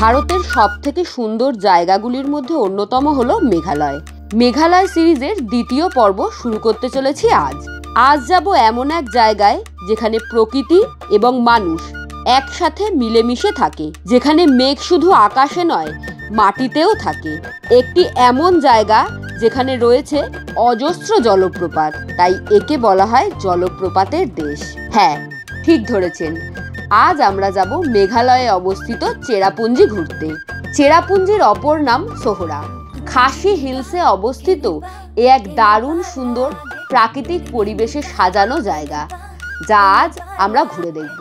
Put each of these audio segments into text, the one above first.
ভারতের সবথেকে সুন্দর জায়গাগুলির মধ্যে অন্যতম হলো মেঘালয়। মেঘালয় সিরিজের দ্বিতীয় পর্ব শুরু করতে চলেছি আজ যাব এমন এক জায়গায় যেখানে প্রকৃতি এবং মানুষ একসাথে মিলেমিশে থাকে, যেখানে মেঘ শুধু আকাশে নয় মাটিতেও থাকে। একটি এমন জায়গা যেখানে রয়েছে অজস্র জলপ্রপাত, তাই একে বলা হয় জলপ্রপাতের দেশ। হ্যাঁ, ঠিক ধরেছেন, আজ আমরা যাব মেঘালয়ে অবস্থিত চেরাপুঞ্জি ঘুরতে। চেরাপুঞ্জির অপর নাম সোহরা। খাসি হিলসে অবস্থিত এ এক দারুণ সুন্দর প্রাকৃতিক পরিবেশে সাজানো জায়গা, যা আজ আমরা ঘুরে দেখব।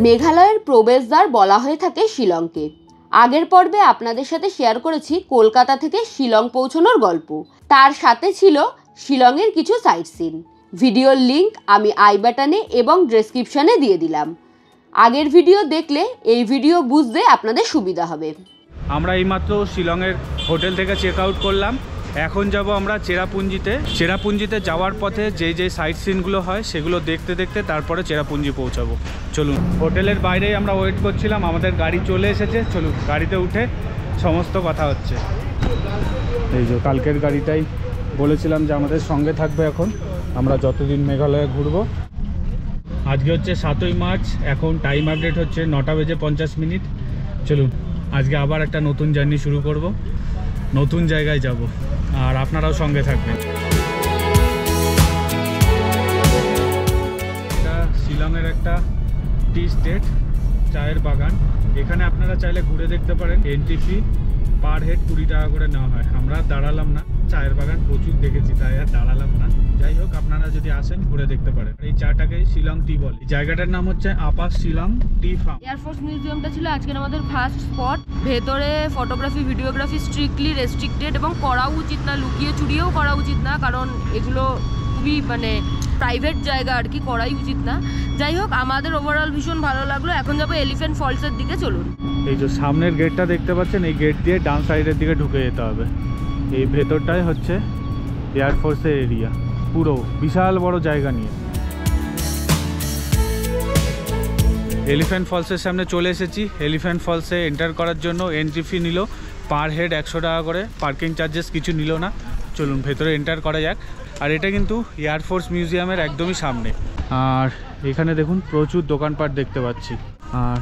মেঘালয়ের প্রবেশদ্বার বলা হয়ে থাকে শিলংকে। আগের পর্বে আপনাদের সাথে শেয়ার করেছি কলকাতা থেকে শিলং পৌঁছানোর গল্প, তার সাথে ছিল শিলংয়ের কিছু সাইট সিন। ভিডিওর লিংক আমি আই বাটনে এবং ডেসক্রিপশনে দিয়ে দিলাম। আগের ভিডিও দেখলে এই ভিডিও বুঝতে আপনাদের সুবিধা হবে। আমরা এইমাত্র শিলংয়ের হোটেল থেকে চেক আউট করলাম। এখন যাব আমরা চেরাপুঞ্জিতে যাওয়ার পথে যে সাইট সিনগুলো হয় সেগুলো দেখতে দেখতে তারপরে চেরাপুঞ্জি পৌঁছাবো। চলুন, হোটেলের বাইরেই আমরা ওয়েট করছিলাম, আমাদের গাড়ি চলে এসেছে। চলুন, গাড়িতে উঠে সমস্ত কথা হচ্ছে। এই যে কালকের গাড়িটাই বলেছিলাম যে আমাদের সঙ্গে থাকবে এখন আমরা যতদিন মেঘালয়ে ঘুরবো। আজকে হচ্ছে 7ই মার্চ, এখন টাইম আপডেট হচ্ছে 9:50। চলুন, আজকে আবার একটা নতুন জার্নি শুরু করব, নতুন জায়গায় যাব, আর আপনারাও সঙ্গে থাকবেন। এটা শিলংয়ের একটা টি স্টেট, চায়ের বাগান। এখানে আপনারা চাইলে ঘুরে দেখতে পারেন। এন্ট্রি ফি পার হেড 20 টাকা করে নেওয়া হয়। আমরা দাঁড়ালাম না, চায়ের বাগান প্রচুর দেখেছি তাই আর দাঁড়ালাম না। যাই হোক, আপনারা যদি আসেন ঘুরে দেখতে পারেন। এই চাটাকে শিলং টি বলে। এই জায়গাটার নাম হচ্ছে আপার শিলং টি ফার্ম। এয়ারফোর্স মিউজিয়ামটা ছিল আজকের আমাদের ফার্স্ট স্পট। ভেতরে ফটোগ্রাফি ভিডিওগ্রাফি স্ট্রিক্টলি রেস্ট্রিক্টেড এবং করা উচিত না, লুকিয়ে চুরিয়েও করা উচিত না, কারণ এগুলো খুবই প্রাইভেট জায়গা আর কি, করাই উচিত না। যাই হোক, আমাদের ওভারঅল ভীষণ ভালো লাগলো। এখন যাবো এলিফ্যান্ট ফলসের দিকে। চলুন। এই যে সামনের গেটটা দেখতে পাচ্ছেন, এই গেট দিয়ে ডান সাইডের দিকে ঢুকে যেতে হবে। এই ভেতরটাই হচ্ছে এয়ারফোর্সের এরিয়া, পুরো বিশাল বড় জায়গা নিয়ে। এলিফ্যান্ট ফলসের সামনে চলে এসেছি। এলিফ্যান্ট ফলসে এন্টার করার জন্য এন্ট্রি ফি নিল পার হেড 100 টাকা করে, পার্কিং চার্জেস কিছু নিল না। চলুন ভেতরে এন্টার করা যাক। আর এটা কিন্তু এয়ারফোর্স মিউজিয়ামের একদমই সামনে। আর এখানে দেখুন প্রচুর দোকানপাট দেখতে পাচ্ছি, আর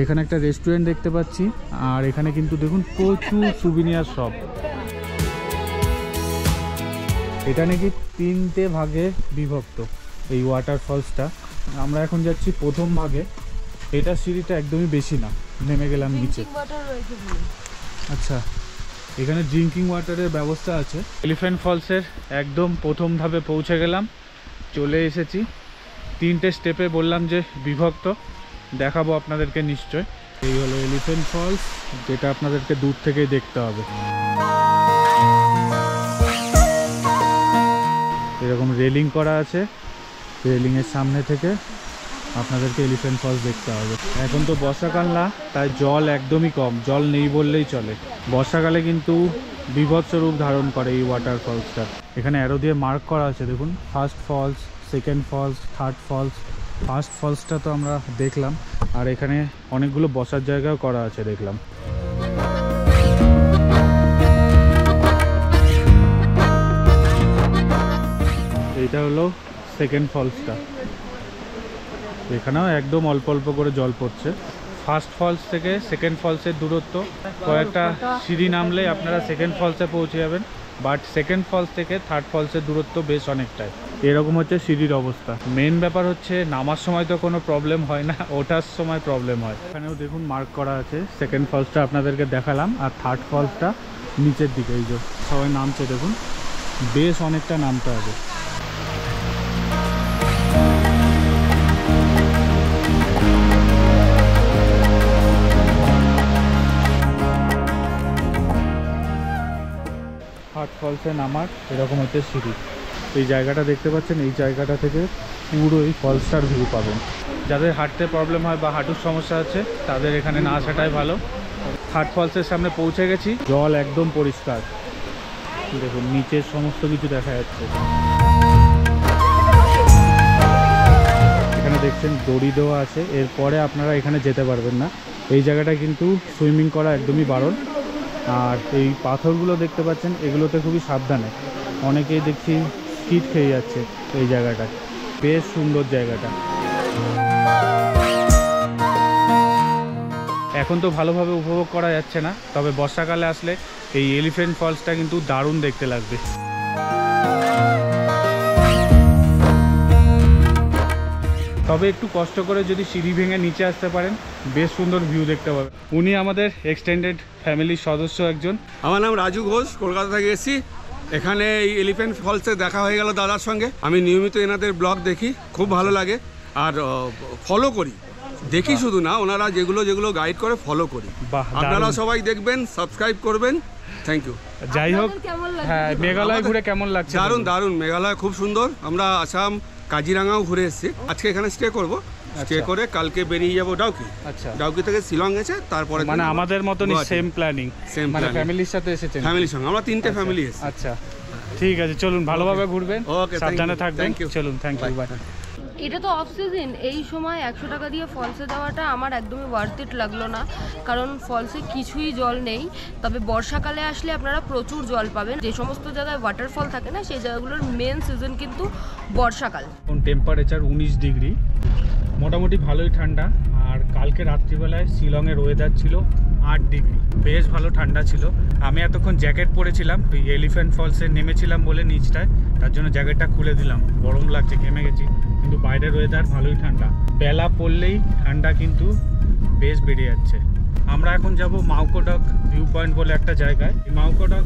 এখানে একটা রেস্টুরেন্ট দেখতে পাচ্ছি। আর এখানে কিন্তু দেখুন প্রচুর সুভিনিয়ার শপ। এটা নাকি 3টে ভাগে বিভক্ত এই ওয়াটারফলসটা। আমরা এখন যাচ্ছি প্রথম ভাগে। এটা সিঁড়িটা একদমই বেশি না, নেমে গেলাম নিচে। আচ্ছা, এখানে ড্রিঙ্কিং ওয়াটারের ব্যবস্থা আছে। এলিফ্যান্ট ফলসের একদম প্রথম ধাপে পৌঁছে গেলাম, চলে এসেছি। 3টে স্টেপে বললাম যে বিভক্ত, দেখাবো আপনাদেরকে নিশ্চয়। এই হলো এলিফ্যান্ট ফলস, যেটা আপনাদেরকে দূর থেকেই দেখতে হবে। এরকম রেলিং করা আছে, রেলিংয়ের সামনে থেকে আপনাদেরকে এলিফ্যান্ট ফলস দেখতে হবে। এখন তো বর্ষাকাল না, তাই জল একদমই কম, জল নেই বললেই চলে। বর্ষাকালে কিন্তু বীভৎস রূপ ধারণ করে এই ওয়াটারফলসটা। এখানে অ্যারো দিয়ে মার্ক করা আছে দেখুন, first falls, second falls, third falls. First ফলসটা তো আমরা দেখলাম, আর এখানে অনেকগুলো বসার জায়গাও করা আছে দেখলাম। এইটা হলো সেকেন্ড ফলসটা, এখানেও একদম অল্প অল্প করে জল পড়ছে। ফার্স্ট ফলস থেকে সেকেন্ড ফলসের দূরত্ব কয়েকটা সিঁড়ি নামলে আপনারা সেকেন্ড ফলসে পৌঁছে যাবেন, বাট সেকেন্ড ফলস থেকে থার্ড ফলসের দূরত্ব বেশ অনেকটাই। এরকম হচ্ছে সিঁড়ির অবস্থা। মেন ব্যাপার হচ্ছে নামার সময় তো কোনো প্রবলেম হয় না, ওঠার সময় প্রবলেম হয়। এখানেও দেখুন মার্ক করা আছে। সেকেন্ড ফলসটা আপনাদেরকে দেখালাম, আর থার্ড ফলসটা নিচের দিকে। এই যে সবাই নামছে দেখুন, বেশ অনেকটা নামতে হবে। থার্ড ফলসে নামার এরকম হচ্ছে সিঁড়ি। এই জায়গাটা দেখতে পাচ্ছেন, এই জায়গাটা থেকে পুরো এই ফলসটার ভিউ পাবেন। যাদের হাঁটতে প্রবলেম হয় বা হাঁটুর সমস্যা আছে তাদের এখানে না আসাটাই ভালো। থার্ড ফলসের সামনে পৌঁছে গেছি, জল একদম পরিষ্কার। দেখুন নিচের সমস্ত কিছু দেখা যাচ্ছে। এখানে দেখছেন দড়ি দেওয়া আছে, এরপরে আপনারা এখানে যেতে পারবেন না। এই জায়গাটা কিন্তু সুইমিং করা একদমই বারণ। আর এই পাথরগুলো দেখতে পাচ্ছেন, এগুলোতে খুবই সাবধানে, অনেকেই দেখছি স্কিড খেয়ে যাচ্ছে এই জায়গাটা। বেশ সুন্দর জায়গাটা। এখন তো ভালোভাবে উপভোগ করা যাচ্ছে না, তবে বর্ষাকালে আসলে এই এলিফ্যান্ট ফলসটা কিন্তু দারুণ দেখতে লাগবে। তবে একটু কষ্ট করে যদি সিঁড়ি ভেঙে নিচে আসতে পারেন, বেশ সুন্দর ভিউ দেখতে পাবেন। উনি আমাদের এক্সটেন্ডেড ফ্যামিলির সদস্য একজন। আমার নাম রাজু ঘোষ, কলকাতা থেকে এসেছি। এখানে এই এলিফ্যান্ট ফলসে দেখা হয়ে গেল দাদার সঙ্গে। আমি নিয়মিত এনাদের ব্লগ দেখি, খুব ভালো লাগে আর ফলো করি। দেখি শুধু না, ওনারা যেগুলো গাইড করে ফলো করি। আপনারা সবাই দেখবেন, সাবস্ক্রাইব করবেন। Thank you. যাই হোক, হ্যাঁ, মেঘালয় ঘুরে কেমন লাগছে? দারুণ দারুণ, মেঘালয় খুব সুন্দর। আমরা আসাম কাজিরাঙ্গাও ঘুরে এসেছি। আজকে এখানে স্টে করব, স্টে করে কালকে বেরিয়ে যাবো ডাউকি। আচ্ছা, ডাউকি থেকে শিলং গেছে, তারপরে মানে আমাদের মতনই সেম প্ল্যানিং, মানে ফ্যামিলির সাথে এসেছেন? ফ্যামিলির সঙ্গে আমরা 3টে ফ্যামিলি এসেছি। আচ্ছা, ঠিক আছে, চলুন ভালোভাবে ঘুরবেন, ওকে, সাবধানে থাকবেন। চলুন, থ্যাংক ইউ, বাই। এটা তো অফ সিজন, এই সময় 100 টাকা দিয়ে ফলসে যাওয়াটা আমার একদমই ওয়ার্থ ইট লাগলো না, কারণ ফলসে কিছুই জল নেই। তবে বর্ষাকালে আসলে আপনারা প্রচুর জল পাবেন। যে সমস্ত জায়গায় ওয়াটারফল থাকে না, সেই জায়গাগুলোর মেন সিজন কিন্তু বর্ষাকাল। এখন টেম্পারেচার 19 ডিগ্রি, মোটামুটি ভালোই ঠান্ডা। আর কালকে রাত্রিবেলায় শিলংয়ের ওয়েদার ছিল 8 ডিগ্রি, বেশ ভালো ঠান্ডা ছিল। আমি এতক্ষণ জ্যাকেট পরেছিলাম, ওই এলিফ্যান্ট ফলসে নেমেছিলাম বলে নিচটায়, তার জন্য জ্যাকেটটা খুলে দিলাম। গরম লাগছে, ঘেমে গেছি, কিন্তু বাইরের ওয়েদার ভালোই ঠান্ডা। বেলা পড়লেই ঠান্ডা কিন্তু বেশ বেড়ে যাচ্ছে। আমরা এখন যাব মাউকোডক ভিউ পয়েন্ট বলে একটা জায়গায়। এই মাউকোডক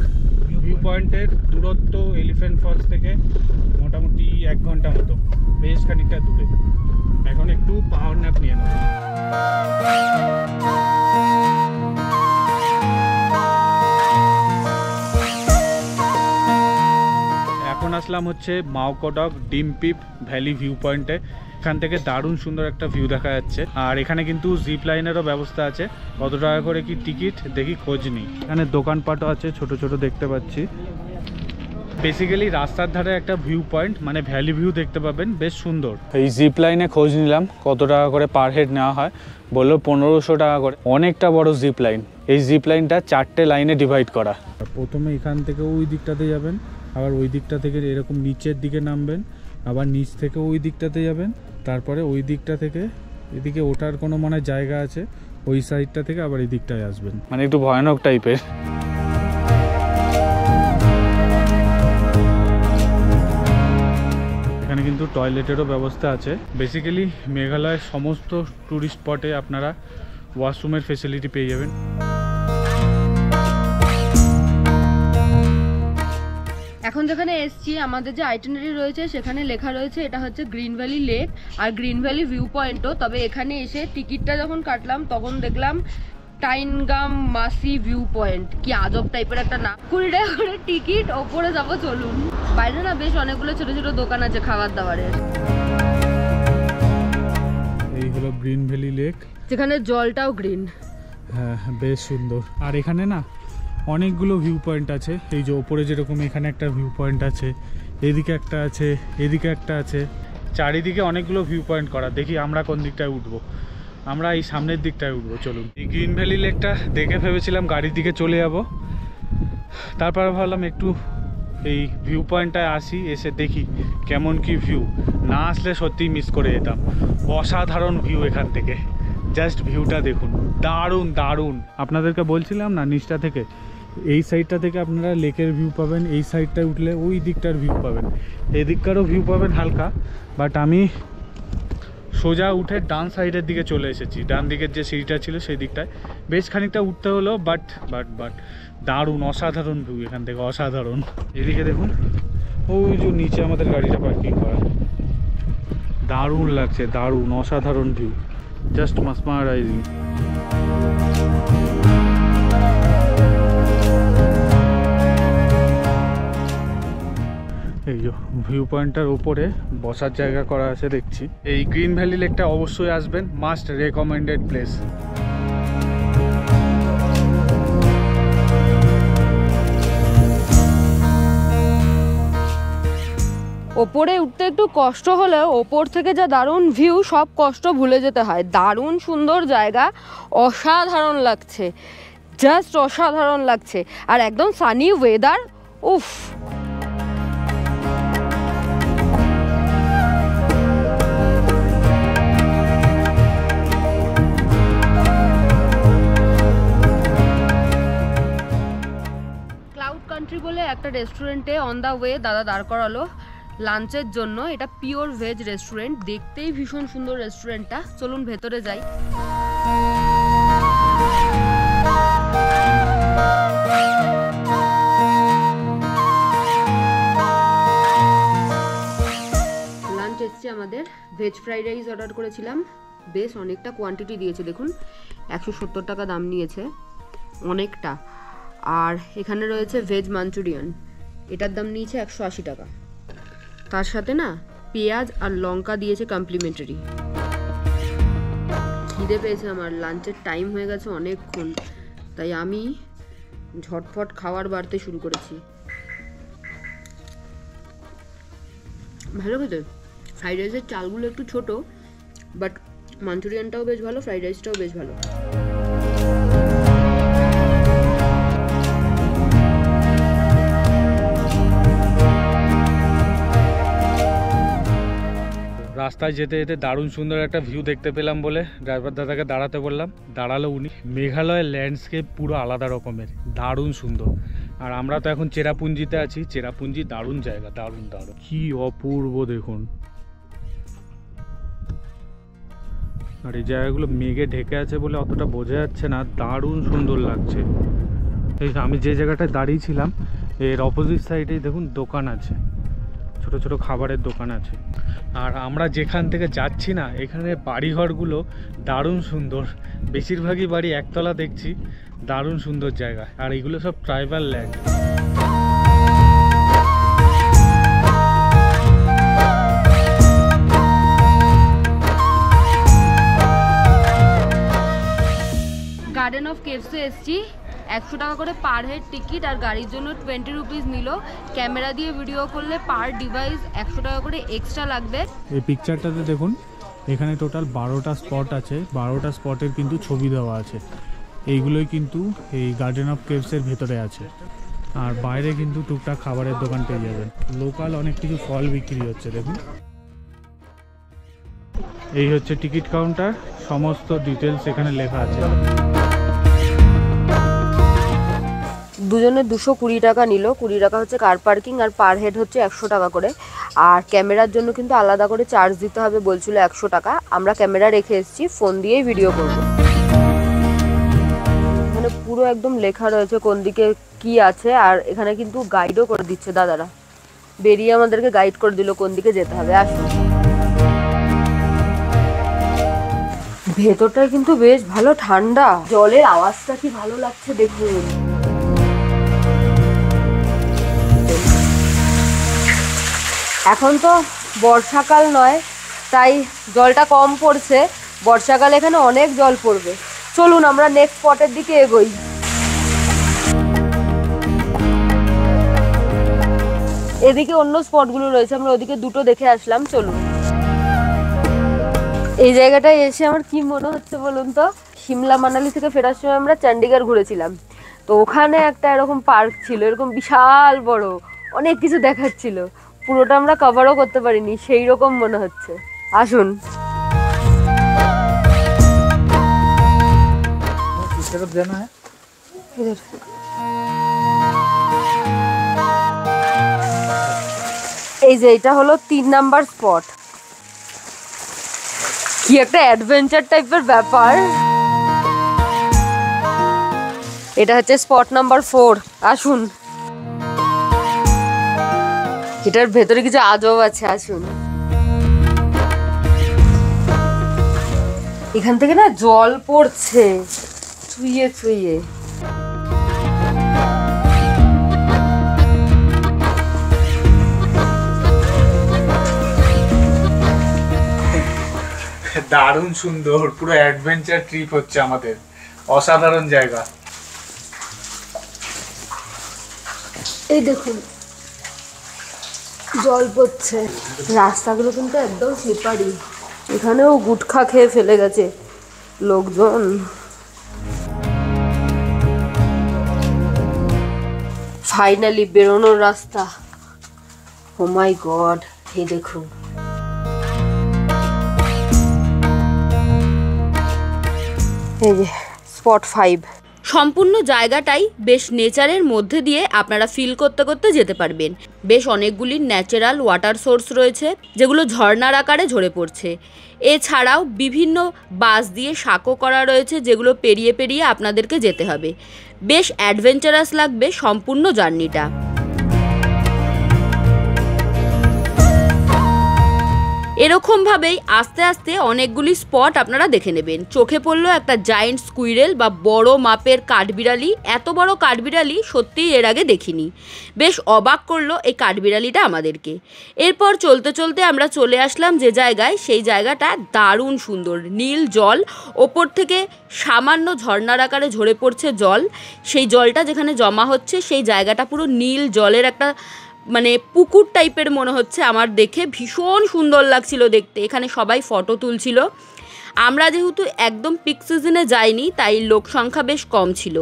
ভিউ পয়েন্টের দূরত্ব এলিফ্যান্ট ফলস থেকে মোটামুটি 1 ঘন্টা মতো, বেশ খানিকটা দূরে। এখন একটু পাওয়ার ন্যাপ নিয়ে নেব। এখন আসলাম হচ্ছে মাউকোডক ডিমপিপ ভ্যালি ভিউ পয়েন্টে। এখান থেকে দারুণ সুন্দর একটা ভিউ দেখা যাচ্ছে। আর এখানে কিন্তু জিপ লাইনেরও ব্যবস্থা আছে। কত টাকা করে কি টিকিট দেখি, খোঁজ নেই। এখানে দোকানপাটও আছে ছোট ছোট, দেখতে পাচ্ছি। বেসিক্যালি রাস্তার ধারে একটা ভিউ পয়েন্ট, মানে ভ্যালি ভিউ দেখতে পাবেন, বেশ সুন্দর। এই জিপ লাইনে খোঁজ নিলাম কত টাকা করে পার হেড নেওয়া হয়, বললো 1500 টাকা করে। অনেকটা বড় জিপ লাইন। এই জিপ লাইনটা 4টে লাইনে ডিভাইড করা। প্রথমে এখান থেকে ওই দিকটাতে যাবেন, আবার ওই দিকটা থেকে এরকম নিচের দিকে নামবেন, আবার নিচ থেকে ওই দিকটাতে যাবেন, তারপরে ওই দিকটা থেকে এদিকে ওঠার কোনো মানে জায়গা আছে, ওই সাইডটা থেকে আবার এই দিকটায় আসবেন। মানে একটু ভয়ানক টাইপের। এখানে কিন্তু টয়লেটেরও ব্যবস্থা আছে। বেসিক্যালি মেঘালয়ের সমস্ত ট্যুরিস্ট স্পটে আপনারা ওয়াশরুমের ফেসিলিটি পেয়ে যাবেন। এখন যেখানে এসছি, আমাদের যে আইটিনারি রয়েছে সেখানে লেখা রয়েছে এটা হচ্ছে গ্রিন ভ্যালি লেক আর গ্রিন ভ্যালি ভিউ পয়েন্টও। তবে এখানে এসে টিকিটটা যখন কাটলাম তখন দেখলাম টাইনগাম মাসি ভিউ পয়েন্ট। কি আজব টাইপের একটা নাম। 20 টাকা করে টিকিট, ওপরে যাবো চলুন। বাইরে না বেশ অনেকগুলো ছোট ছোট দোকান আছে খাবার দাবারের। এই হলো গ্রিন ভ্যালি লেক, যেখানে জলটাও গ্রিন। হ্যাঁ, বেশ সুন্দর। আর এখানে না অনেকগুলো ভিউ পয়েন্ট আছে। এই যে ওপরে যেরকম এখানে একটা ভিউ পয়েন্ট আছে, এদিকে একটা আছে, এদিকে একটা আছে, চারিদিকে অনেকগুলো ভিউ পয়েন্ট করা। দেখি আমরা কোন দিকটায় উঠবো। আমরা এই সামনের দিকটায় উঠবো, চলুন। এই গ্রিন ভ্যালি লেকটা দেখে ভেবেছিলাম গাড়ির দিকে চলে যাব, তারপরে ভাবলাম একটু এই ভিউ পয়েন্টটায় আসি, এসে দেখি কেমন কি ভিউ। না আসলে সত্যিই মিস করে যেতাম। অসাধারণ ভিউ এখান থেকে, জাস্ট ভিউটা দেখুন, দারুণ দারুণ। আপনাদেরকে বলছিলাম না নিচটা থেকে, এই সাইডটা থেকে আপনারা লেকের ভিউ পাবেন, এই সাইডটায় উঠলে ওই দিকটার ভিউ পাবেন, এই দিকটারও ভিউ পাবেন হালকা। বাট আমি সোজা উঠে ডান সাইডের দিকে চলে এসেছি, ডান দিকের যে সিঁড়িটা ছিল সেই দিকটায়। বেশ খানিকটা উঠতে হলো, বাট দারুণ, অসাধারণ ভিউ এখান থেকে, অসাধারণ। এদিকে দেখুন, ওই যে নিচে আমাদের গাড়িটা পার্কিং করা, দারুণ লাগছে, দারুণ অসাধারণ ভিউ, জাস্ট mesmerizing। এই যে ভিউ পয়েন্টটার উপরে বসার জায়গা করা আছে দেখছি। এই গ্রিন ভ্যালি লেকটা অবশ্যই আসবেন, মাস্ট রেকমেন্ডেড প্লেস। ওপরে উঠতে একটু কষ্ট হলেও ওপর থেকে যা দারুণ ভিউ, সব কষ্ট ভুলে যেতে হয়। দারুণ সুন্দর জায়গা, অসাধারণ লাগছে, জাস্ট অসাধারণ লাগছে। আর একদম সানি ওয়েদার, উফ। ক্লাউড কান্ট্রি বলে একটা রেস্টুরেন্টে অন দ্য ওয়ে দাদা দাঁড় করালো লাঞ্চের জন্য। এটা পিওর ভেজ রেস্টুরেন্ট, দেখতেই ভীষণ সুন্দর রেস্টুরেন্টটা। চলুন ভেতরে যাই। লাঞ্চ এসছে আমাদের, ভেজ ফ্রাইড রাইস অর্ডার করেছিলাম, বেশ অনেকটা কোয়ান্টিটি দিয়েছে, দেখুন 170 টাকা দাম নিয়েছে, অনেকটা। আর এখানে রয়েছে ভেজ মাঞ্চুরিয়ান, এটার দাম নিয়েছে 180 টাকা। তার সাথে না পেঁয়াজ আর লঙ্কা দিয়েছে কমপ্লিমেন্টারি। খিদে পেয়েছে আমার, লাঞ্চের টাইম হয়ে গেছে অনেকক্ষণ, তাই আমি ঝটফট খাবার বাড়তে শুরু করেছি। ভালো খেতে, ফ্রাইড রাইসের চালগুলো একটু ছোট, বাট মাঞ্চুরিয়ানটাও বেশ ভালো, ফ্রাইড রাইসটাও বেশ ভালো। রাস্তায় যেতে যেতে দারুণ সুন্দর একটা ভিউ দেখতে পেলাম বলে ড্রাইভার দাদাকে দাঁড়াতে বললাম, দাঁড়ালো উনি। মেঘালয়ের ল্যান্ডস্কেপ পুরো আলাদা রকমের, দারুণ সুন্দর। আর আমরা তো এখন চেরাপুঞ্জিতে আছি, চেরাপুঞ্জি দারুণ জায়গা, দারুণ দারুণ, কি অপূর্ব দেখুন। আর এই জায়গাগুলো মেঘে ঢেকে আছে বলে অতটা বোঝা যাচ্ছে না, দারুণ সুন্দর লাগছে। এই আমি যে জায়গাটায় দাঁড়িয়েছিলাম এর অপোজিট সাইডেই দেখুন দোকান আছে, ছোট ছোট খাবারের দোকান আছে। আর আমরা যেখান থেকে যাচ্ছি না, এখানে বাড়িঘরগুলো দারুণ সুন্দর, বেশিরভাগই বাড়ি একতলা দেখছি, দারুণ সুন্দর জায়গা। আর এগুলো সব ট্রাইবাল ল্যান্ড। গার্ডেন অফ কেভসে এসছি, 100 টাকা করে পার হেড টিকিট, আর গাড়ির জন্য 20 রুপিস নিল। ক্যামেরা দিয়ে ভিডিও করলে পার ডিভাইস 100 টাকা করে এক্সট্রা লাগবে। এই পিকচারটাতে দেখুন, এখানে টোটাল 12টা স্পট আছে, 12টা স্পটের কিন্তু ছবি দেওয়া আছে। এইগুলোই কিন্তু এই গার্ডেন অফ কেভসের ভেতরে আছে। আর বাইরে কিন্তু টুকটাক খাবারের দোকান পেয়ে যাবেন, লোকাল অনেক কিছু ফল বিক্রি হচ্ছে দেখুন। এই হচ্ছে টিকিট কাউন্টার, সমস্ত ডিটেলস এখানে লেখা আছে। দুজনে 220 টাকা নিল, 20 টাকা হচ্ছে কার পার্কিং, আর পার হেড হচ্ছে 100 টাকা করে। আর ক্যামেরার জন্য কিন্তু আলাদা করে চার্জ দিতে হবে বলছিল 100 টাকা। আমরা ক্যামেরা রেখে এসেছি, ফোন দিয়েই ভিডিও করব। মানে পুরো একদম লেখা রয়েছে কোন দিকে কি আছে, আর এখানে কিন্তু গাইডও করে দিচ্ছে দাদারা, বেরিয়ে আমাদেরকে গাইড করে দিল কোন দিকে যেতে হবে। আসুন, ভেতরটা কিন্তু বেশ ভালো ঠান্ডা, জলের আওয়াজটা কি ভালো লাগছে দেখুন। এখন তো বর্ষাকাল নয়, তাই জলটা কম পড়ছে, বর্ষাকালে এখানে অনেক জল পড়বে। চলুন আমরা নেক্সট স্পটের দিকে এগোই। এদিকে অন্য স্পটগুলো রয়েছে, আমরা ওদিকে দুটো দেখে আসলাম, চলুন। এই জায়গাটায় এসে আমার কি মনে হচ্ছে বলুন তো, সিমলা মানালি থেকে ফেরার সময় আমরা চণ্ডীগড় ঘুরেছিলাম, তো ওখানে একটা এরকম পার্ক ছিল, এরকম বিশাল বড়, অনেক কিছু দেখাচ্ছিল, পুরোটা আমরা কভারও করতে পারিনি, সেই রকম মনে হচ্ছে। আসুন। এই যে এটা হলো 3 নাম্বার স্পট, কি একটা অ্যাডভেঞ্চার টাইপের ব্যাপার। এটা হচ্ছে স্পট নাম্বার 4, আসুন। এটার ভেতরে কিছু আজব আছে, আসুন। এখান থেকে না জল পড়ছে ছুঁয়ে ছুঁয়ে। দারুণ সুন্দর, পুরো অ্যাডভেঞ্চার ট্রিপ হচ্ছে আমাদের, অসাধারণ জায়গা। এই দেখুন জল পড়ছে, রাস্তাগুলো কিন্তু একদম স্লিপারি, এখানেও গুটখা খেয়ে ফেলে গেছে লোকজন। ফাইনালি বেরোনোর রাস্তা। ও মাই গড, এই দেখুন। এই যে স্পট 5। সম্পূর্ণ জায়গাটাই বেশ নেচারের মধ্যে দিয়ে আপনারা ফিল করতে করতে যেতে পারবেন। বেশ অনেকগুলি ন্যাচারাল ওয়াটার সোর্স রয়েছে যেগুলো ঝর্ণার আকারে ঝরে পড়ছে। এছাড়াও বিভিন্ন বাস দিয়ে সাঁকো করা রয়েছে যেগুলো পেরিয়ে পেরিয়ে আপনাদেরকে যেতে হবে। বেশ অ্যাডভেঞ্চারাস লাগবে সম্পূর্ণ জার্নিটা। এরকমভাবেই আস্তে আস্তে অনেকগুলি স্পট আপনারা দেখে নেবেন। চোখে পড়লো একটা জায়েন্ট স্কুইরেল বা বড় মাপের কাঠবিড়ালি। এত বড় কাঠবিড়ালি সত্যিই এর আগে দেখিনি। বেশ অবাক করলো এই কাঠবিড়ালিটা আমাদেরকে। এরপর চলতে চলতে আমরা চলে আসলাম যে জায়গায়, সেই জায়গাটা দারুণ সুন্দর। নীল জল, ওপর থেকে সামান্য ঝর্ণার আকারে ঝরে পড়ছে জল। সেই জলটা যেখানে জমা হচ্ছে সেই জায়গাটা পুরো নীল জলের একটা মানে পুকুর টাইপের মনে হচ্ছে আমার দেখে। ভীষণ সুন্দর লাগছিল দেখতে। এখানে সবাই ফটো তুলছিল। আমরা যেহেতু একদম পিক সিজনে যাইনি তাই লোক সংখ্যা বেশ কম ছিল।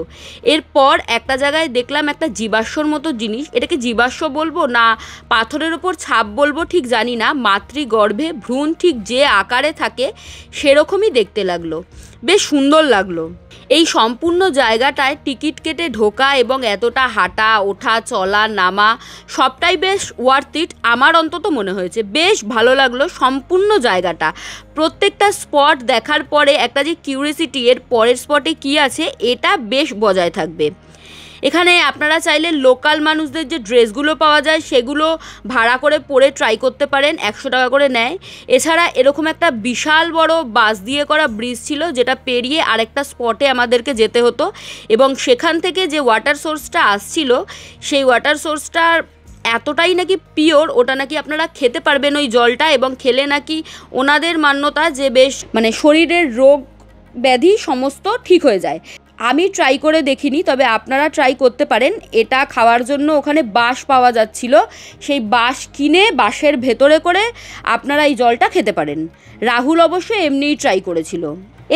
এরপর একটা জায়গায় দেখলাম একটা জীবাশ্মর মতো জিনিস। এটাকে জীবাশ্ম বলবো না পাথরের ওপর ছাপ বলবো ঠিক জানি না। মাতৃগর্ভে ভ্রূণ ঠিক যে আকারে থাকে সেরকমই দেখতে লাগলো। বেশ সুন্দর লাগলো। এই সম্পূর্ণ জায়গাটায় টিকিট কেটে ঢোকা এবং এতটা হাঁটা ওঠা চলা নামা সবটাই বেশ ওয়ার্থ ইট আমার অন্তত মনে হয়েছে। বেশ ভালো লাগলো সম্পূর্ণ জায়গাটা। প্রত্যেকটা স্পট দেখার পরে একটা যে কিউরিয়াসিটি এর পরের স্পটে কী আছে এটা বেশ বজায় থাকবে। এখানে আপনারা চাইলে লোকাল মানুষদের যে ড্রেসগুলো পাওয়া যায় সেগুলো ভাড়া করে পরে ট্রাই করতে পারেন, 100 টাকা করে নেয়। এছাড়া এরকম একটা বিশাল বড় বাঁশ দিয়ে করা ব্রিজ ছিল যেটা পেরিয়ে আরেকটা স্পটে আমাদেরকে যেতে হতো এবং সেখান থেকে যে ওয়াটার সোর্সটা আসছিল সেই ওয়াটার সোর্সটার এতটাই নাকি পিওর, ওটা নাকি আপনারা খেতে পারবেন ওই জলটা, এবং খেলে নাকি ওনাদের মান্যতা যে বেশ মানে শরীরের রোগ ব্যাধি সমস্ত ঠিক হয়ে যায়। আমি ট্রাই করে দেখিনি, তবে আপনারা ট্রাই করতে পারেন। এটা খাওয়ার জন্য ওখানে বাঁশ পাওয়া যাচ্ছিল, সেই বাঁশ কিনে বাঁশের ভেতরে করে আপনারা এই জলটা খেতে পারেন। রাহুল অবশ্য এমনিই ট্রাই করেছিল।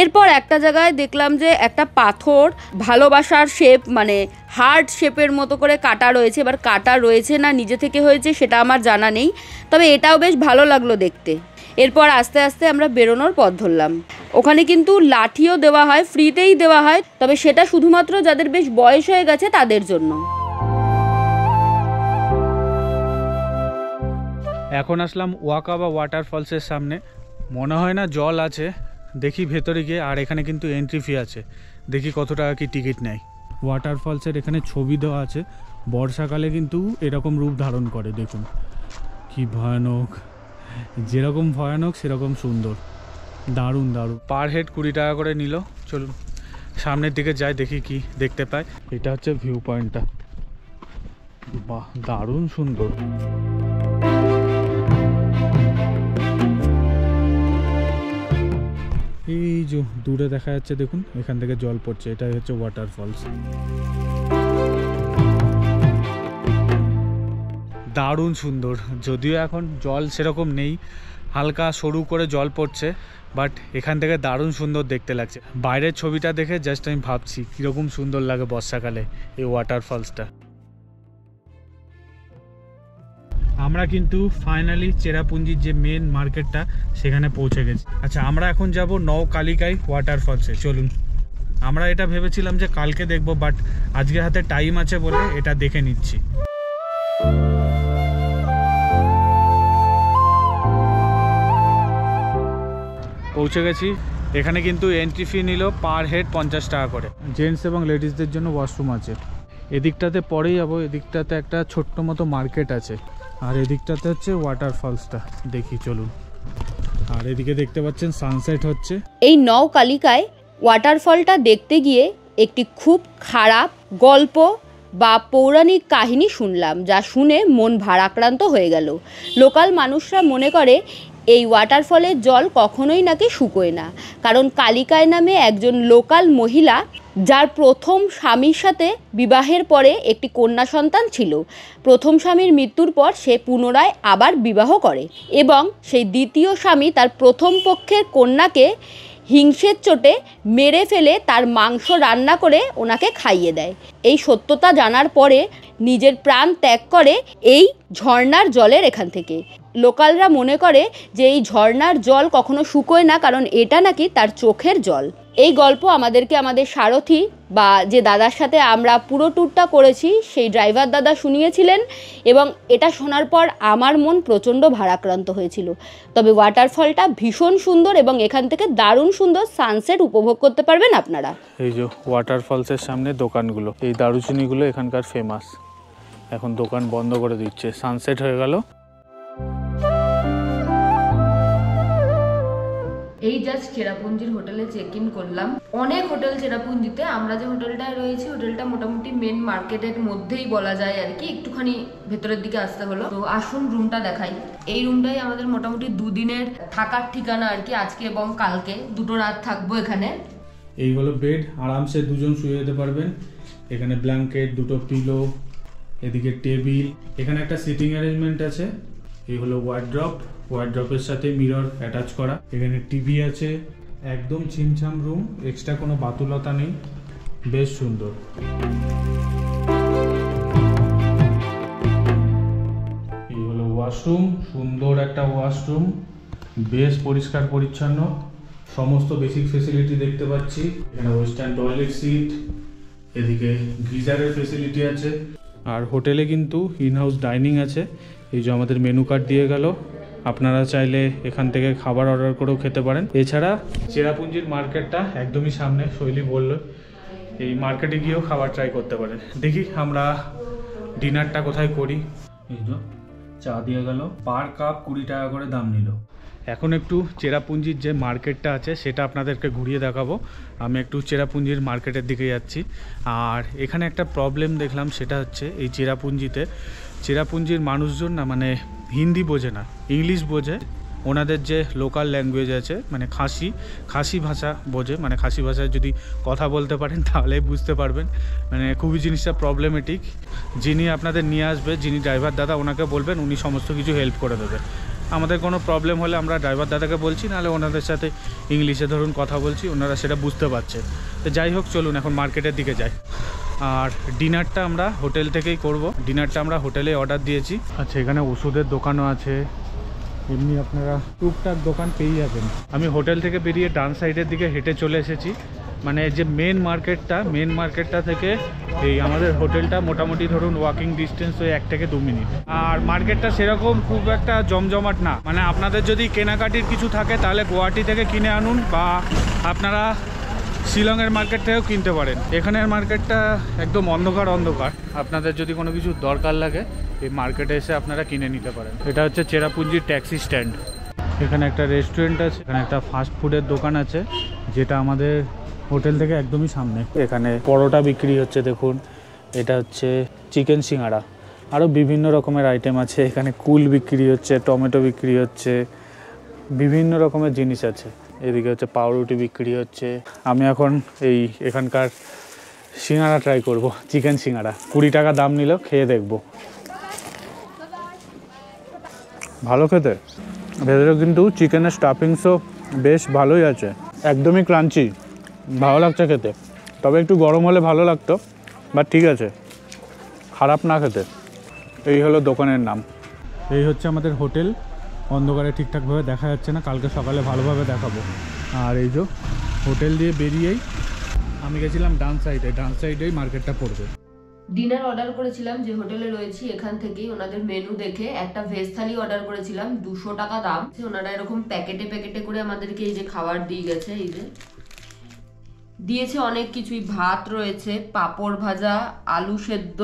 এরপর একটা জায়গায় দেখলাম যে একটা পাথর ভালোবাসার শেপ মানে হার্ট শেপের মতো করে কাটা রয়েছে। এবার কাটা রয়েছে না নিজে থেকে হয়েছে সেটা আমার জানা নেই, তবে এটাও বেশ ভালো লাগলো দেখতে। এরপর আস্তে আস্তে আমরা বেরোনোর পথ ধরলাম। ওখানে কিন্তু লাঠিও দেওয়া হয়, ফ্রিতেই দেওয়া হয়, তবে সেটা শুধুমাত্র যাদের বেশ বয়স হয়ে গেছে তাদের জন্য। এখন আসলাম ওয়াকা বা ওয়াটারফলসের সামনে। মনে হয় না জল আছে, দেখি ভেতরে গিয়ে। আর এখানে কিন্তু এন্ট্রি ফি আছে, দেখি কত টাকা কি টিকিট নেয়। ওয়াটারফলসের এখানে ছবি দেওয়া আছে। বর্ষাকালে কিন্তু এরকম রূপ ধারণ করে। দেখুন কি ভয়ানক, যেরকম ভয়ানক সেরকম সুন্দর। দারুণ দারুণ। পার হেড 20 টাকা করে নিল। চলুন সামনের দিকে যাই, দেখি কি দেখতে পাই। এটা হচ্ছে ভিউ পয়েন্টটা। বাহ, দারুণ সুন্দর। এই যে দূরে দেখা যাচ্ছে দেখুন, এখান থেকে জল পড়ছে, এটাই হচ্ছে ওয়াটারফলস। দারুণ সুন্দর। যদিও এখন জল সেরকম নেই, হালকা সরু করে জল পড়ছে, বাট এখান থেকে দারুণ সুন্দর দেখতে লাগছে। বাইরের ছবিটা দেখে জাস্ট আমি ভাবছি কীরকম সুন্দর লাগে বর্ষাকালে এই ওয়াটারফলসটা। আমরা কিন্তু ফাইনালি চেরাপুঞ্জির যে মেন মার্কেটটা সেখানে পৌঁছে গেছি। আচ্ছা, আমরা এখন যাব নৌকালিকাই ওয়াটারফলসে। চলুন। আমরা এটা ভেবেছিলাম যে কালকে দেখব, বাট আজকে হাতে টাইম আছে বলে এটা দেখে নিচ্ছি। পৌঁছে গেছি। এখানে কিন্তু এন্ট্রি ফি নিল পার হেড 50 টাকা করে। জেন্টস এবং লেডিসদের জন্য ওয়াশরুম আছে। এদিকটাতে পরেই যাবো। এদিকটাতে একটা ছোট্ট মতো মার্কেট আছে, আর এদিকটাতে হচ্ছে ওয়াটারফলসটা। দেখি চলুন। আর এদিকে দেখতে পাচ্ছেন সানসেট হচ্ছে। এই নৌকালিকায় ওয়াটারফলটা দেখতে গিয়ে একটি খুব খারাপ গল্প বা পৌরাণিক কাহিনী শুনলাম, যা শুনে মন ভারাক্রান্ত হয়ে গেল। লোকাল মানুষরা মনে করে এই ওয়াটারফলের জল কখনোই নাকি শুকোয় না, কারণ কালিকায় নামে একজন লোকাল মহিলা, যার প্রথম স্বামীর সাথে বিবাহের পরে একটি কন্যা সন্তান ছিল, প্রথম স্বামীর মৃত্যুর পর সে পুনরায় আবার বিবাহ করে এবং সেই দ্বিতীয় স্বামী তার প্রথম পক্ষের কন্যাকে হিংসের চোটে মেরে ফেলে তার মাংস রান্না করে ওনাকে খাইয়ে দেয়। এই সত্যতা জানার পরে নিজের প্রাণ ত্যাগ করে এই ঝর্ণার জলের এখান থেকে। লোকালরা মনে করে যে এই ঝর্ণার জল কখনো শুকোয় না, কারণ এটা নাকি তার চোখের জল। এই গল্প আমাদেরকে আমাদের সারথি বা যে দাদার সাথে আমরা পুরো ট্যুরটা করেছি সেই ড্রাইভার দাদা শুনিয়েছিলেন এবং এটা শোনার পর আমার মন প্রচণ্ড ভারাক্রান্ত হয়েছিল। তবে ওয়াটারফলটা ভীষণ সুন্দর এবং এখান থেকে দারুণ সুন্দর সানসেট উপভোগ করতে পারবেন আপনারা। এই যে ওয়াটারফলসের সামনে দোকানগুলো, এই দারুচিনিগুলো এখানকার ফেমাস। এখন দোকান বন্ধ করে দিচ্ছে, সানসেট হয়ে গেল। এই জাস্ট চেরাপুঞ্জির হোটেলে চেক ইন করলাম। অনেক হোটেল চেরাপুঞ্জিতে, আমরা যে হোটেলটায় রয়েছি হোটেলটা মোটামুটি মেন মার্কেটের মধ্যেই বলা যায় আর কি, একটুখানি ভেতরের দিকে আসতে হলো। তো আসুন রুমটা দেখাই। এই রুমটাই আমাদের মোটামুটি 2 দিনের থাকার ঠিকানা আর কি, আজকে এবং কালকে 2 রাত থাকবো এখানে। এই হলো বেড, আরামসে 2 জন শুয়ে যেতে পারবেন। এখানে ব্ল্যাঙ্কেট, 2টো পিলো, এদিকে টেবিল, এখানে একটা সিটিং অ্যারেঞ্জমেন্ট আছে। এই হলো ওয়ার্ড্রপের সাথে মিরর অ্যাটাচ করা। এখানে টিভি আছে, একদম ছিমছাম রুম, এক্সট্রা কোনো বাতুলতা নেই, বেশ সুন্দর। এই হলো ওয়াশরুম, সুন্দর একটা ওয়াশরুম, বেশ পরিষ্কার পরিচ্ছন্ন, সমস্ত বেসিক ফেসিলিটি দেখতে পাচ্ছি। এখানে ওয়েস্টার্ন টয়লেট সিট, এদিকে গিজারের ফেসিলিটি আছে। আর হোটেলে কিন্তু ইনহাউস ডাইনিং আছে। এই যে আমাদের মেনু কার্ড দিয়ে গেল, আপনারা চাইলে এখান থেকে খাবার অর্ডার করেও খেতে পারেন। এছাড়া চেরাপুঞ্জির মার্কেটটা একদমই সামনে, শৈলী বলল, এই মার্কেটে গিয়েও খাবার ট্রাই করতে পারেন। দেখি আমরা ডিনারটা কোথায় করি। এই যে চা দিয়ে গেল, পার কাপ 20 টাকা করে দাম নিল। এখন একটু চেরাপুঞ্জির যে মার্কেটটা আছে সেটা আপনাদেরকে ঘুরিয়ে দেখাবো। আমি একটু চেরাপুঞ্জির মার্কেটের দিকে যাচ্ছি। আর এখানে একটা প্রবলেম দেখলাম, সেটা হচ্ছে এই চেরাপুঞ্জির মানুষজন না মানে হিন্দি বোঝে না, ইংলিশ বোঝে। ওনাদের যে লোকাল ল্যাঙ্গুয়েজ আছে মানে খাসি ভাষা বোঝে, মানে খাসি ভাষায় যদি কথা বলতে পারেন তাহলে বুঝতে পারবেন। মানে খুবই জিনিসটা প্রবলেমেটিক। যিনি আপনাদের নিয়ে আসবে, যিনি ড্রাইভার দাদা, ওনাকে বলবেন, উনি সমস্ত কিছু হেল্প করে দেবে। আমাদের কোনো প্রবলেম হলে আমরা ড্রাইভার দাদাকে বলছি, নাহলে ওনাদের সাথে ইংলিশে ধরুন কথা বলছি, ওনারা সেটা বুঝতে পারছে। তো যাই হোক, চলুন এখন মার্কেটের দিকে যাই। আর ডিনারটা আমরা হোটেল থেকেই করব। ডিনারটা আমরা হোটেলে অর্ডার দিয়েছি। আচ্ছা, এখানে ওষুধের দোকানও আছে, এমনি আপনারা টুকটাক দোকান পেয়ে যাবেন। আমি হোটেল থেকে বেরিয়ে ডান সাইডের দিকে হেঁটে চলে এসেছি। মানে যে মেন মার্কেটটা থেকে এই আমাদের হোটেলটা মোটামুটি ধরুন ওয়াকিং ডিস্টেন্স ওই 1 থেকে 2 মিনিট। আর মার্কেটটা সেরকম খুব একটা জমজমাট না। মানে আপনাদের যদি কেনাকাটির কিছু থাকে তাহলে গুয়াহাটি থেকে কিনে আনুন, বা আপনারা শিলংয়ের মার্কেট থেকেও কিনতে পারেন। এখানের মার্কেটটা একদম অন্ধকার। আপনাদের যদি কোনো কিছু দরকার লাগে এই মার্কেটে এসে আপনারা কিনে নিতে পারেন। এটা হচ্ছে চেরাপুঞ্জির ট্যাক্সি স্ট্যান্ড। এখানে একটা রেস্টুরেন্ট আছে, এখানে একটা ফাস্ট ফুডের দোকান আছে, যেটা আমাদের হোটেল থেকে একদমই সামনে। এখানে পরোটা বিক্রি হচ্ছে, দেখুন। এটা হচ্ছে চিকেন সিঙ্গাড়া, আরও বিভিন্ন রকমের আইটেম আছে। এখানে কুল বিক্রি হচ্ছে, টমেটো বিক্রি হচ্ছে, বিভিন্ন রকমের জিনিস আছে। এদিকে হচ্ছে পাউরুটি বিক্রি হচ্ছে। আমি এখন এখানকার সিঙ্গাড়া ট্রাই করব, চিকেন সিঙ্গাড়া। 20 টাকা দাম নিল, খেয়ে দেখব। ভালো খেতে, ভেতরে কিন্তু চিকেনের স্টাফিংসও বেশ ভালোই আছে, একদমই ক্রাঞ্চি, ভালো লাগছে খেতে। তবে একটু গরম হলে ভালো লাগতো, বাট ঠিক আছে, খারাপ না খেতে। এই হলো দোকানের নাম। এই হচ্ছে আমাদের হোটেল। অন্ধকারে ঠিকঠাকভাবে দেখা যাচ্ছে না, কালকে সকালে ভালোভাবে দেখাবো। আর এই যে হোটেল দিয়ে বেরিয়েই আমি গেছিলাম ডান সাইডেই মার্কেটটা পড়বে। ডিনার অর্ডার করেছিলাম যে হোটেলে রয়েছি এখান থেকেই। ওনাদের মেনু দেখে একটা ভেজ থালি অর্ডার করেছিলাম, 200 টাকা দাম। ওনারা এরকম প্যাকেটে করে আমাদেরকে এই যে খাবার দিয়ে গেছে। এই যে দিয়েছে অনেক কিছুই, ভাত রয়েছে, পাঁপড় ভাজা, আলু সেদ্ধ,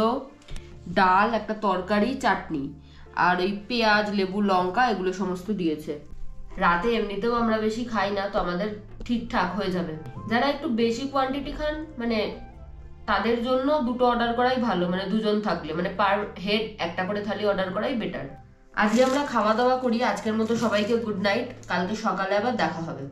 ডাল, একটা তরকারি, চাটনি, আর ওই পেঁয়াজ, লেবু, লঙ্কা, এগুলো সমস্ত দিয়েছে। রাতে এমনিতেও আমরা বেশি খাই না, তো আমাদের ঠিকঠাক হয়ে যাবে। যারা একটু বেশি কোয়ান্টিটি খান মানে তাদের জন্য 2টো অর্ডার করাই ভালো, মানে 2 জন থাকলে মানে পার হেড একটা করে থালি অর্ডার করাই বেটার। আজকে আমরা খাওয়া দাওয়া করি। আজকের মতো সবাইকে গুড নাইট, কালকে সকালে আবার দেখা হবে।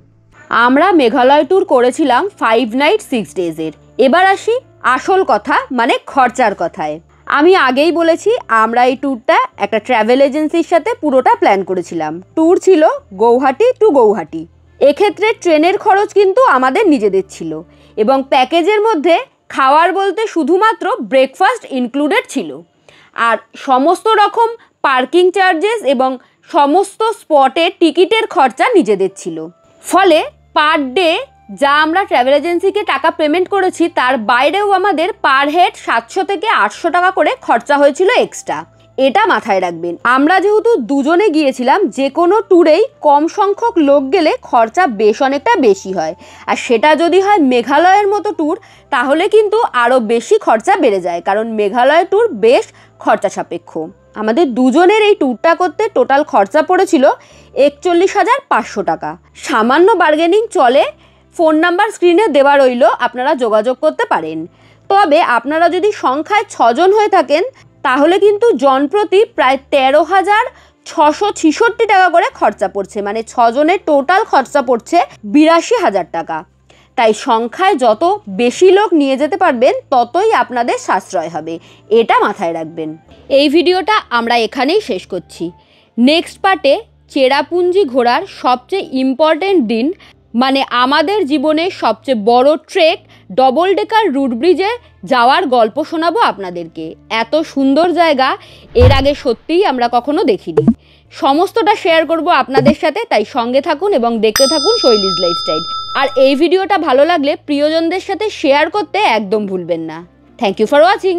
আমরা মেঘালয় ট্যুর করেছিলাম 5 নাইট 6 ডেজের। এবার আসি আসল কথা, মানে খরচার কথায়। আমি আগেই বলেছি আমরা এই ট্যুরটা একটা ট্রাভেল এজেন্সির সাথে পুরোটা প্ল্যান করেছিলাম। ট্যুর ছিল গৌহাটি টু গৌহাটি। এক্ষেত্রে ট্রেনের খরচ কিন্তু আমাদের নিজেদের ছিল এবং প্যাকেজের মধ্যে খাওয়ার বলতে শুধুমাত্র ব্রেকফাস্ট ইনক্লুডেড ছিল, আর সমস্ত রকম পার্কিং চার্জেস এবং সমস্ত স্পটের টিকিটের খরচা নিজেদের ছিল। ফলে পার ডে যা আমরা ট্রাভেল এজেন্সিকে টাকা পেমেন্ট করেছি তার বাইরেও আমাদের পার হেড 700 থেকে 800 টাকা করে খরচা হয়েছিল এক্সট্রা। এটা মাথায় রাখবেন। আমরা যেহেতু দুজনে গিয়েছিলাম, যে কোনো ট্যুরেই কম সংখ্যক লোক গেলে খরচা বেশ অনেকটা বেশি হয়, আর সেটা যদি হয় মেঘালয়ের মতো ট্যুর তাহলে কিন্তু আরও বেশি খরচা বেড়ে যায়, কারণ মেঘালয় ট্যুর বেশ খরচা সাপেক্ষ। আমাদের দুজনের এই ট্যুরটা করতে টোটাল খরচা পড়েছিল 41,500 টাকা। সামান্য বার্গেনিং চলে, ফোন নাম্বার স্ক্রিনে দেওয়া রইল, আপনারা যোগাযোগ করতে পারেন। তবে আপনারা যদি সংখ্যায় 6 জন হয়ে থাকেন তাহলে কিন্তু জনপ্রতি প্রায় 13,666 টাকা করে খরচা পড়ছে, মানে 6 জনের টোটাল খরচা পড়ছে 82,000 টাকা। তাই সংখ্যায় যত বেশি লোক নিয়ে যেতে পারবেন ততই আপনাদের সাশ্রয় হবে, এটা মাথায় রাখবেন। এই ভিডিওটা আমরা এখানেই শেষ করছি। নেক্সট পার্টে চেরাপুঞ্জি ঘোরার সবচেয়ে ইম্পর্টেন্ট দিন, মানে আমাদের জীবনের সবচেয়ে বড় ট্রেক ডবল ডেকার রুট ব্রিজে যাওয়ার গল্প শোনাবো আপনাদেরকে। এত সুন্দর জায়গা এর আগে সত্যিই আমরা কখনো দেখিনি। সমস্তটা শেয়ার করব আপনাদের সাথে, তাই সঙ্গে থাকুন এবং দেখতে থাকুন শৈলীজ লাইফস্টাইল। আর এই ভিডিওটা ভালো লাগলে প্রিয়জনদের সাথে শেয়ার করতে একদম ভুলবেন না। Thank you for watching.